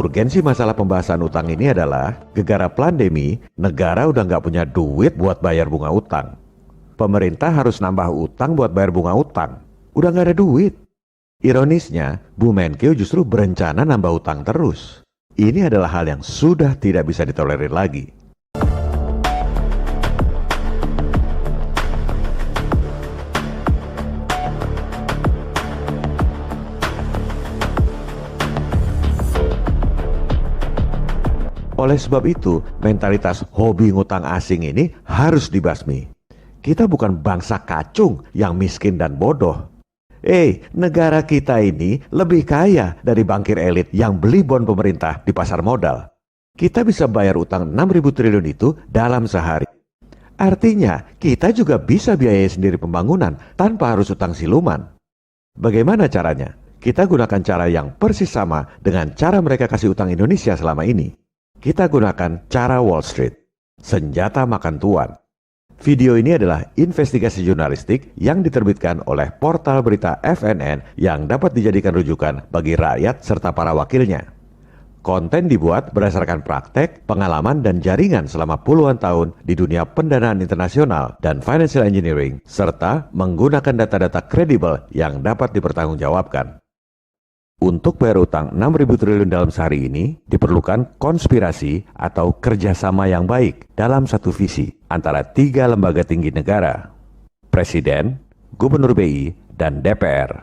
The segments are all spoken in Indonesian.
Urgensi masalah pembahasan utang ini adalah gegara pandemi, negara udah nggak punya duit buat bayar bunga utang. Pemerintah harus nambah utang buat bayar bunga utang. Udah nggak ada duit. Ironisnya, Bu Menkeu justru berencana nambah utang terus. Ini adalah hal yang sudah tidak bisa ditolerir lagi. Oleh sebab itu, mentalitas hobi ngutang asing ini harus dibasmi. Kita bukan bangsa kacung yang miskin dan bodoh. Negara kita ini lebih kaya dari bankir elit yang beli bon pemerintah di pasar modal. Kita bisa bayar utang 6.000 triliun itu dalam sehari. Artinya, kita juga bisa biayai sendiri pembangunan tanpa harus utang siluman. Bagaimana caranya? Kita gunakan cara yang persis sama dengan cara mereka kasih utang Indonesia selama ini. Kita gunakan cara Wall Street, senjata makan tuan. Video ini adalah investigasi jurnalistik yang diterbitkan oleh portal berita FNN yang dapat dijadikan rujukan bagi rakyat serta para wakilnya. Konten dibuat berdasarkan praktek, pengalaman, dan jaringan selama puluhan tahun di dunia pendanaan internasional dan financial engineering, serta menggunakan data-data kredibel yang dapat dipertanggungjawabkan. Untuk bayar utang 6.000 triliun dalam sehari ini, diperlukan konspirasi atau kerjasama yang baik dalam satu visi antara 3 lembaga tinggi negara, Presiden, Gubernur BI, dan DPR.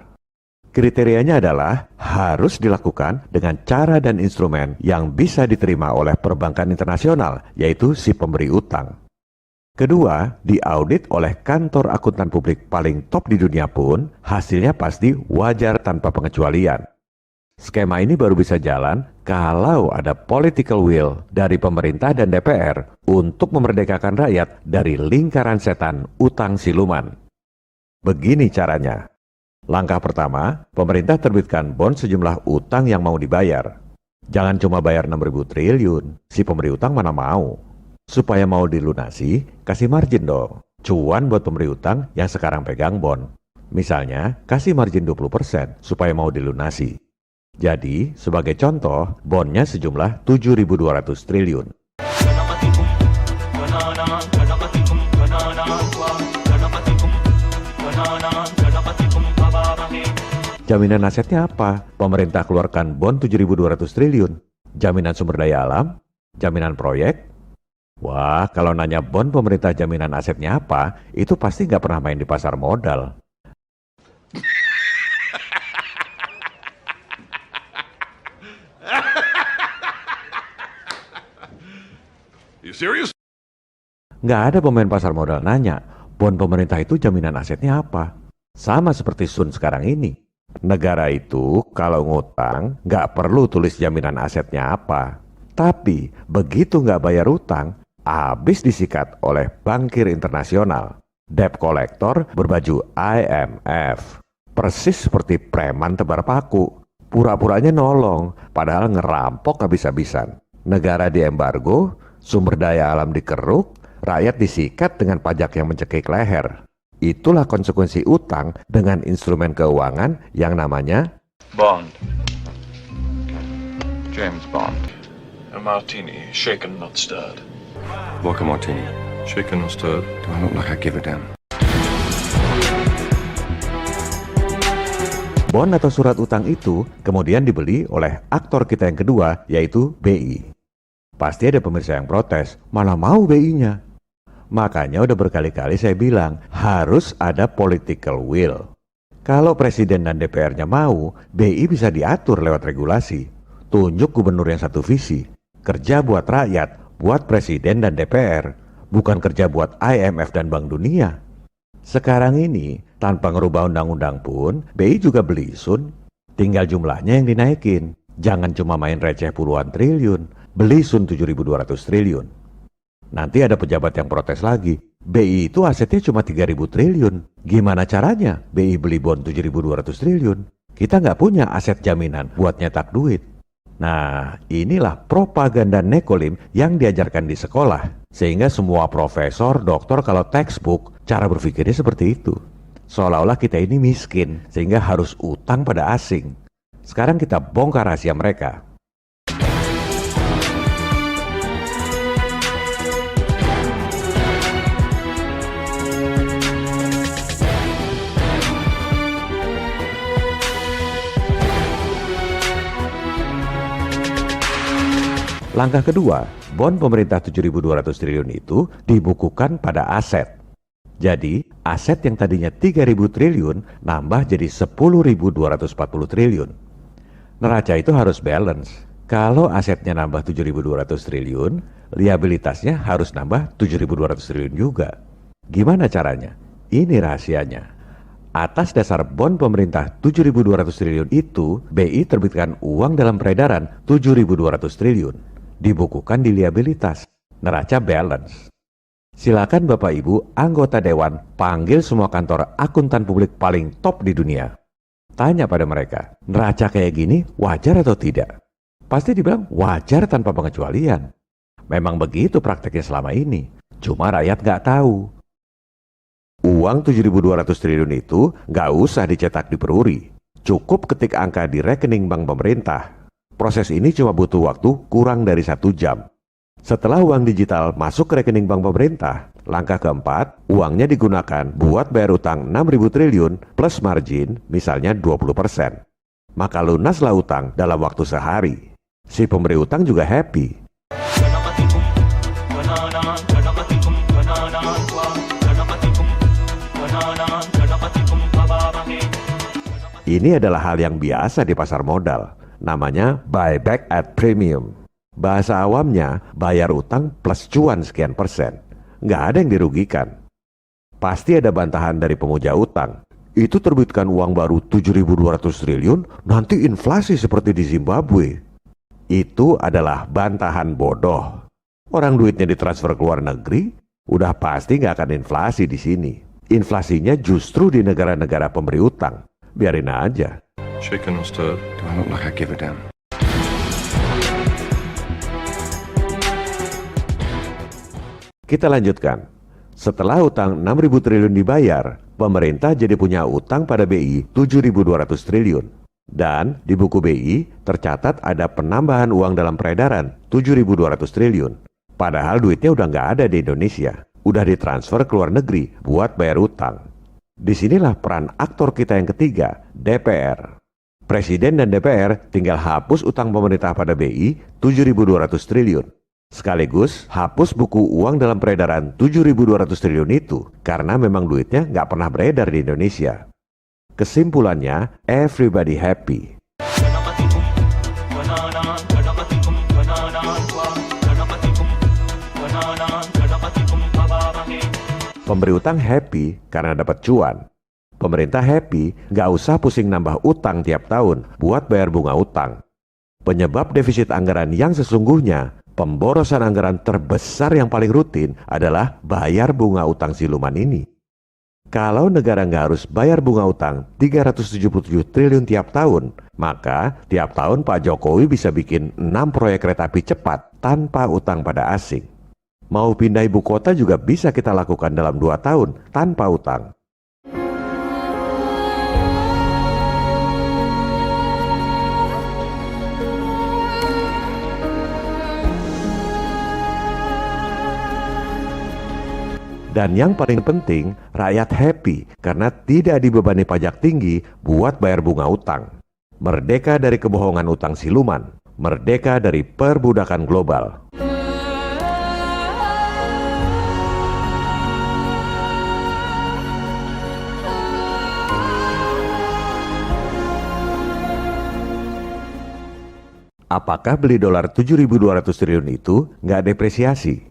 Kriterianya adalah harus dilakukan dengan cara dan instrumen yang bisa diterima oleh perbankan internasional, yaitu si pemberi utang. Kedua, diaudit oleh kantor akuntan publik paling top di dunia pun, hasilnya pasti wajar tanpa pengecualian. Skema ini baru bisa jalan kalau ada political will dari pemerintah dan DPR untuk memerdekakan rakyat dari lingkaran setan utang siluman. Begini caranya. Langkah pertama, pemerintah terbitkan bond sejumlah utang yang mau dibayar. Jangan cuma bayar 6.000 triliun, si pemberi utang mana mau. Supaya mau dilunasi, kasih margin dong. Cuan buat pemberi utang yang sekarang pegang bond. Misalnya, kasih margin 20% supaya mau dilunasi. Jadi, sebagai contoh, bondnya sejumlah 7.200 triliun. Jaminan asetnya apa? Pemerintah keluarkan bond 7.200 triliun. Jaminan sumber daya alam? Jaminan proyek? Wah, kalau nanya bond pemerintah jaminan asetnya apa, itu pasti nggak pernah main di pasar modal. You serious? Nggak ada pemain pasar modal nanya, bond pemerintah itu jaminan asetnya apa? Sama seperti Sun sekarang ini. Negara itu kalau ngutang nggak perlu tulis jaminan asetnya apa. Tapi begitu nggak bayar utang, habis disikat oleh bankir internasional. Debt collector berbaju IMF. Persis seperti preman tebar paku. Pura-puranya nolong, padahal ngerampok habis-habisan. Negara diembargo, sumber daya alam dikeruk, rakyat disikat dengan pajak yang mencekik leher. Itulah konsekuensi utang dengan instrumen keuangan yang namanya Bond. James Bond. A martini, shaken not stirred. Vodka martini. Shaken not stirred. Do I look like I give a damn? bond atau surat utang itu kemudian dibeli oleh aktor kita yang kedua, yaitu BI. Pasti ada pemirsa yang protes, mana mau BI-nya? Makanya udah berkali-kali saya bilang, harus ada political will. Kalau presiden dan DPR-nya mau, BI bisa diatur lewat regulasi. Tunjuk gubernur yang satu visi. Kerja buat rakyat, buat presiden dan DPR. Bukan kerja buat IMF dan Bank Dunia. Sekarang ini, tanpa ngerubah undang-undang pun, BI juga beli Sun. Tinggal jumlahnya yang dinaikin. Jangan cuma main receh puluhan triliun. Beli Sun 7.200 triliun. Nanti ada pejabat yang protes lagi. BI itu asetnya cuma 3.000 triliun. Gimana caranya BI beli bond 7.200 triliun? Kita nggak punya aset jaminan buat nyetak duit. Nah, inilah propaganda nekolim yang diajarkan di sekolah. Sehingga semua profesor, doktor kalau textbook, cara berpikirnya seperti itu. Seolah-olah kita ini miskin, sehingga harus utang pada asing. Sekarang kita bongkar rahasia mereka. Langkah kedua, bond pemerintah 7.200 triliun itu dibukukan pada aset. Jadi, aset yang tadinya 3.000 triliun nambah jadi 10.240 triliun. Neraca itu harus balance. Kalau asetnya nambah 7.200 triliun, liabilitasnya harus nambah 7.200 triliun juga. Gimana caranya? Ini rahasianya. Atas dasar bond pemerintah 7.200 triliun itu, BI terbitkan uang dalam peredaran 7.200 triliun. Dibukukan di liabilitas. Neraca balance. Silakan Bapak Ibu anggota Dewan panggil semua kantor akuntan publik paling top di dunia. Tanya pada mereka, neraca kayak gini wajar atau tidak? Pasti dibilang wajar tanpa pengecualian. Memang begitu prakteknya selama ini. Cuma rakyat nggak tahu. Uang 7.200 triliun itu nggak usah dicetak di peruri. Cukup ketik angka di rekening bank pemerintah. Proses ini cuma butuh waktu kurang dari 1 jam. Setelah uang digital masuk ke rekening bank pemerintah, langkah keempat, uangnya digunakan buat bayar utang 6.000 triliun plus margin misalnya 20%. Maka lunaslah utang dalam waktu sehari. Si pemberi utang juga happy. Ini adalah hal yang biasa di pasar modal. Namanya buyback at premium. Bahasa awamnya, bayar utang plus cuan sekian persen. Nggak ada yang dirugikan. Pasti ada bantahan dari pemuja utang. Itu terbitkan uang baru 7.200 triliun, nanti inflasi seperti di Zimbabwe. Itu adalah bantahan bodoh. Orang duitnya ditransfer ke luar negeri, udah pasti nggak akan inflasi di sini. Inflasinya justru di negara-negara pemberi utang. Biarin aja. Shaken and stirred. Do I look like I give a damn? Kita lanjutkan. Setelah utang 6.000 triliun dibayar, pemerintah jadi punya utang pada BI 7.200 triliun. Dan di buku BI tercatat ada penambahan uang dalam peredaran 7.200 triliun. Padahal duitnya udah nggak ada di Indonesia. Udah ditransfer ke luar negeri buat bayar utang. Disinilah peran aktor kita yang ketiga, DPR. Presiden dan DPR tinggal hapus utang pemerintah pada BI 7.200 triliun. Sekaligus hapus buku uang dalam peredaran 7.200 triliun itu karena memang duitnya nggak pernah beredar di Indonesia. Kesimpulannya, everybody happy. Pemberi utang happy karena dapat cuan. Pemerintah happy nggak usah pusing nambah utang tiap tahun buat bayar bunga utang. Penyebab defisit anggaran yang sesungguhnya, pemborosan anggaran terbesar yang paling rutin adalah bayar bunga utang siluman ini. Kalau negara nggak harus bayar bunga utang 377 triliun tiap tahun, maka tiap tahun Pak Jokowi bisa bikin 6 proyek kereta api cepat tanpa utang pada asing. Mau pindah ibu kota juga bisa kita lakukan dalam 2 tahun tanpa utang. Dan yang paling penting, rakyat happy karena tidak dibebani pajak tinggi buat bayar bunga utang. Merdeka dari kebohongan utang siluman, merdeka dari perbudakan global. Apakah beli dolar 7.200 triliun itu nggak depresiasi?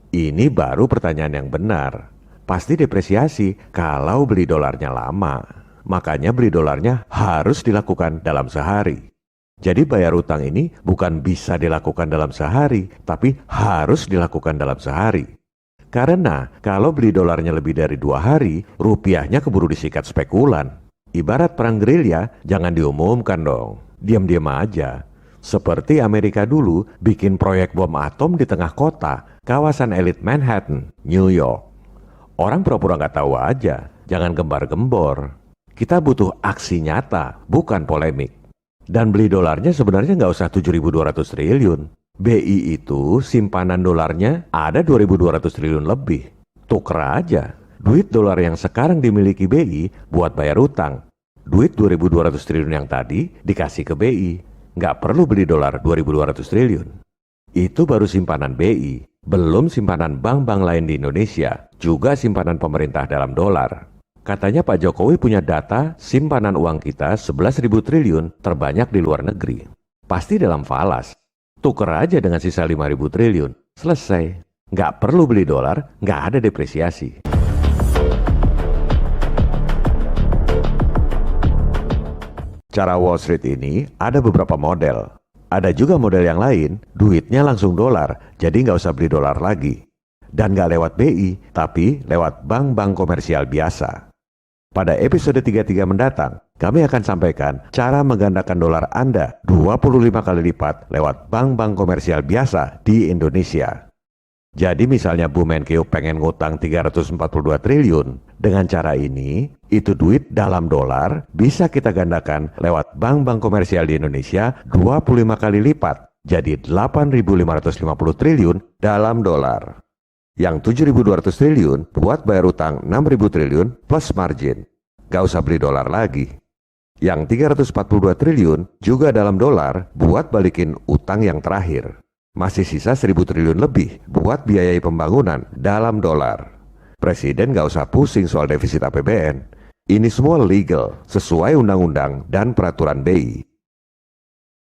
Ini baru pertanyaan yang benar. Pasti depresiasi kalau beli dolarnya lama. Makanya beli dolarnya harus dilakukan dalam sehari. Jadi bayar utang ini bukan bisa dilakukan dalam sehari, tapi harus dilakukan dalam sehari. Karena kalau beli dolarnya lebih dari 2 hari, rupiahnya keburu disikat spekulan. Ibarat perang gerilya, jangan diumumkan dong. Diam-diam aja. Seperti Amerika dulu bikin proyek bom atom di tengah kota, kawasan elit Manhattan, New York. Orang pura-pura nggak tahu aja, jangan gembar-gembor. Kita butuh aksi nyata, bukan polemik. Dan beli dolarnya sebenarnya nggak usah 7.200 triliun. BI itu simpanan dolarnya ada 2.200 triliun lebih. Tuker aja. Duit dolar yang sekarang dimiliki BI buat bayar utang. Duit 2.200 triliun yang tadi dikasih ke BI. Nggak perlu beli dolar 2.200 triliun. Itu baru simpanan BI, belum simpanan bank-bank lain di Indonesia, juga simpanan pemerintah dalam dolar. Katanya Pak Jokowi punya data simpanan uang kita 11.000 triliun terbanyak di luar negeri. Pasti dalam falas. Tuker aja dengan sisa 5.000 triliun. Selesai. Nggak perlu beli dolar, nggak ada depresiasi. Cara Wall Street ini ada beberapa model. Ada juga model yang lain, duitnya langsung dolar, jadi nggak usah beli dolar lagi. Dan nggak lewat BI, tapi lewat bank-bank komersial biasa. Pada episode 33 mendatang, kami akan sampaikan cara menggandakan dolar Anda 25 kali lipat lewat bank-bank komersial biasa di Indonesia. Jadi misalnya Bu Menkeu pengen ngutang 342 triliun, dengan cara ini, itu duit dalam dolar bisa kita gandakan lewat bank-bank komersial di Indonesia 25 kali lipat, jadi 8.550 triliun dalam dolar. Yang 7.200 triliun buat bayar utang 6.000 triliun plus margin. Gak usah beli dolar lagi. Yang 342 triliun juga dalam dolar buat balikin utang yang terakhir. Masih sisa 1.000 triliun lebih buat biayai pembangunan dalam dolar. Presiden gak usah pusing soal defisit APBN. Ini semua legal, sesuai undang-undang dan peraturan BI.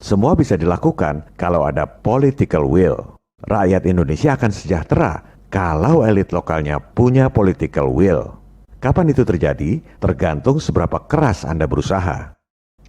Semua bisa dilakukan kalau ada political will. Rakyat Indonesia akan sejahtera kalau elit lokalnya punya political will. Kapan itu terjadi? Tergantung seberapa keras Anda berusaha.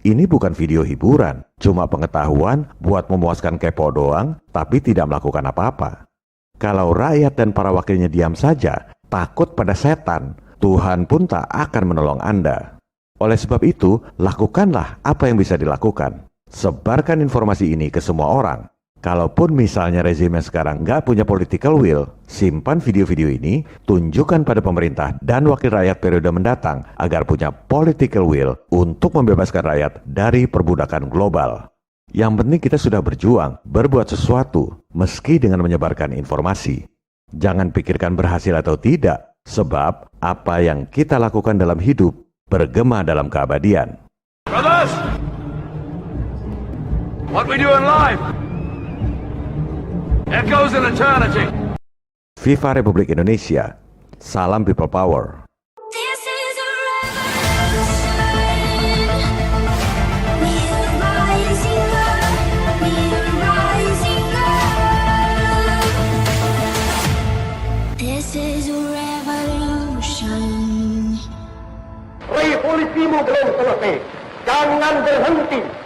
Ini bukan video hiburan, cuma pengetahuan buat memuaskan kepo doang, tapi tidak melakukan apa-apa. Kalau rakyat dan para wakilnya diam saja, takut pada setan, Tuhan pun tak akan menolong Anda. Oleh sebab itu, lakukanlah apa yang bisa dilakukan. Sebarkan informasi ini ke semua orang. Kalaupun misalnya rezim yang sekarang nggak punya political will, simpan video-video ini, tunjukkan pada pemerintah dan wakil rakyat periode mendatang agar punya political will untuk membebaskan rakyat dari perbudakan global. Yang penting kita sudah berjuang, berbuat sesuatu, meski dengan menyebarkan informasi. Jangan pikirkan berhasil atau tidak, sebab apa yang kita lakukan dalam hidup bergema dalam keabadian. Brothers! What we do in life echoes in eternity. Viva Republik Indonesia. Salam People Power. This is a revolution. We're rising up. We're rising up. This is a revolution. Revolusimu belum selesai. Jangan berhenti.